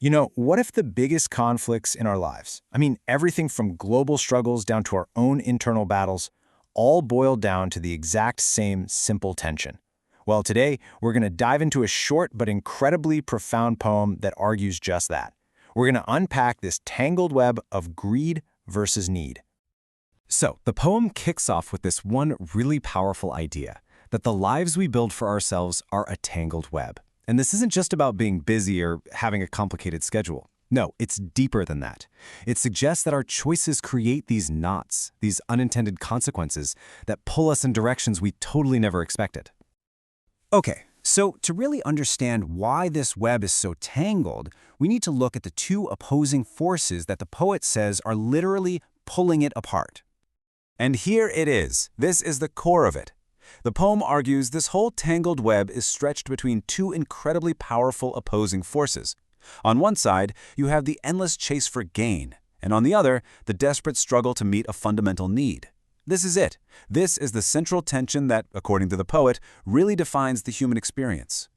What if the biggest conflicts in our lives, everything from global struggles down to our own internal battles, all boil down to the exact same simple tension? Well, today, we're going to dive into a short but incredibly profound poem that argues just that. We're going to unpack this tangled web of greed versus need. So, the poem kicks off with this one really powerful idea, that the lives we build for ourselves are a tangled web. And this isn't just about being busy or having a complicated schedule. No, it's deeper than that. It suggests that our choices create these knots, these unintended consequences that pull us in directions we totally never expected. Okay, so to really understand why this web is so tangled, we need to look at the two opposing forces that the poet says are literally pulling it apart. And here it is. This is the core of it. The poem argues this whole tangled web is stretched between two incredibly powerful opposing forces. On one side, you have the endless chase for gain, and on the other, the desperate struggle to meet a fundamental need. This is it. This is the central tension that, according to the poet, really defines the human experience.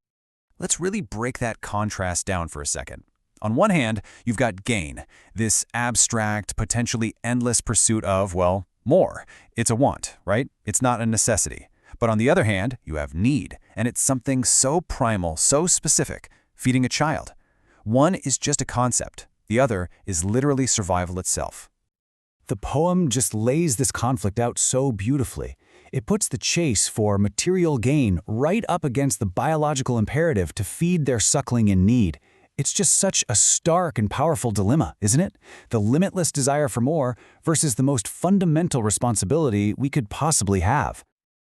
Let's really break that contrast down for a second. On one hand, you've got gain, this abstract, potentially endless pursuit of, well, more. It's a want, right? It's not a necessity. But on the other hand, you have need, and it's something so primal, so specific, feeding a child. One is just a concept. The other is literally survival itself. The poem just lays this conflict out so beautifully. It puts the chase for material gain right up against the biological imperative to feed their suckling in need. It's just such a stark and powerful dilemma, isn't it? The limitless desire for more versus the most fundamental responsibility we could possibly have.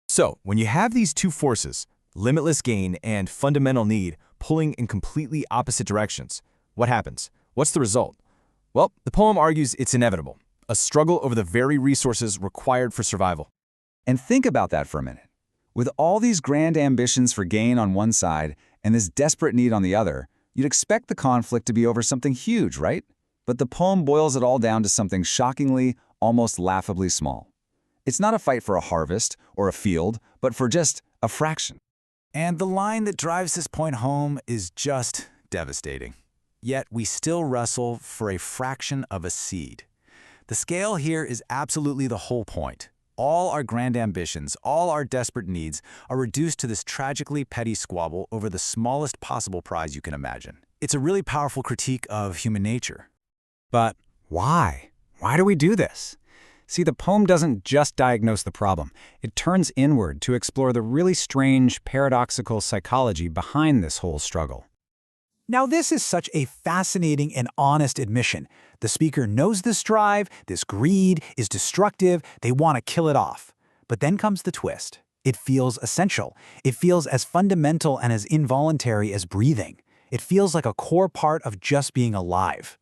So, when you have these two forces, limitless gain and fundamental need, pulling in completely opposite directions, what happens? What's the result? Well, the poem argues it's inevitable, a struggle over the very resources required for survival. And think about that for a minute. With all these grand ambitions for gain on one side and this desperate need on the other, you'd expect the conflict to be over something huge, right? But the poem boils it all down to something shockingly, almost laughably small. It's not a fight for a harvest or a field, but for just a fraction. And the line that drives this point home is just devastating. Yet we still wrestle for a fraction of a seed. The scale here is absolutely the whole point. All our grand ambitions, all our desperate needs are reduced to this tragically petty squabble over the smallest possible prize you can imagine. It's a really powerful critique of human nature. But why? Why do we do this? See, the poem doesn't just diagnose the problem. It turns inward to explore the really strange, paradoxical psychology behind this whole struggle. Now, this is such a fascinating and honest admission. The speaker knows this drive, this greed is destructive, they want to kill it off. But then comes the twist. It feels essential. It feels as fundamental and as involuntary as breathing. It feels like a core part of just being alive.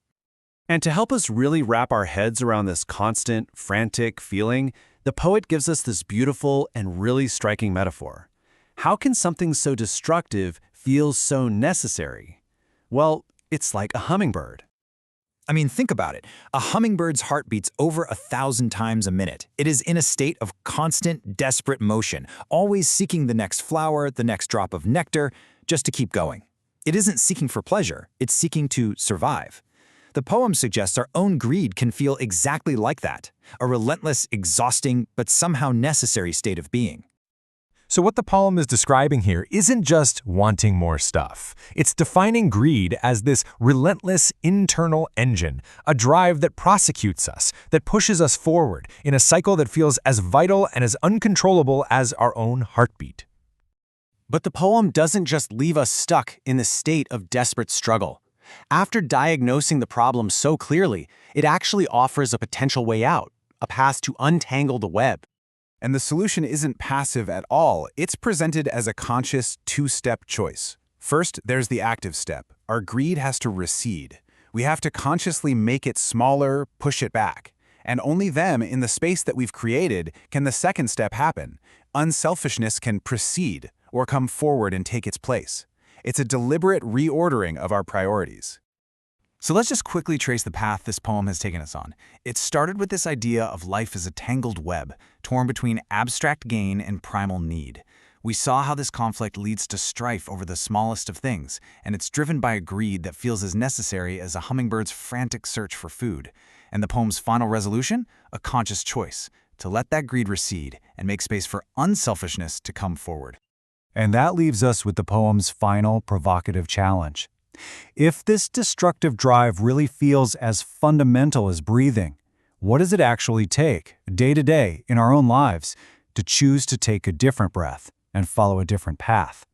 And to help us really wrap our heads around this constant, frantic feeling, the poet gives us this beautiful and really striking metaphor. How can something so destructive feel so necessary? Well, it's like a hummingbird. Think about it. A hummingbird's heart beats over 1,000 times a minute. It is in a state of constant, desperate motion, always seeking the next flower, the next drop of nectar, just to keep going. It isn't seeking for pleasure, it's seeking to survive. The poem suggests our own greed can feel exactly like that, a relentless, exhausting, but somehow necessary state of being. So what the poem is describing here isn't just wanting more stuff. It's defining greed as this relentless internal engine, a drive that prosecutes us, that pushes us forward in a cycle that feels as vital and as uncontrollable as our own heartbeat. But the poem doesn't just leave us stuck in the state of desperate struggle. After diagnosing the problem so clearly, it actually offers a potential way out, a path to untangle the web. And the solution isn't passive at all. It's presented as a conscious two-step choice. First, there's the active step. Our greed has to recede. We have to consciously make it smaller, push it back. And only then, in the space that we've created, can the second step happen. Unselfishness can proceed or come forward and take its place. It's a deliberate reordering of our priorities. So let's just quickly trace the path this poem has taken us on. It started with this idea of life as a tangled web, torn between abstract gain and primal need. We saw how this conflict leads to strife over the smallest of things, and it's driven by a greed that feels as necessary as a hummingbird's frantic search for food. And the poem's final resolution? A conscious choice, to let that greed recede and make space for unselfishness to come forward. And that leaves us with the poem's final provocative challenge. If this destructive drive really feels as fundamental as breathing, what does it actually take, day to day, in our own lives, to choose to take a different breath and follow a different path?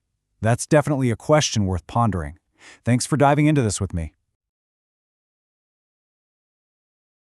That's definitely a question worth pondering. Thanks for diving into this with me.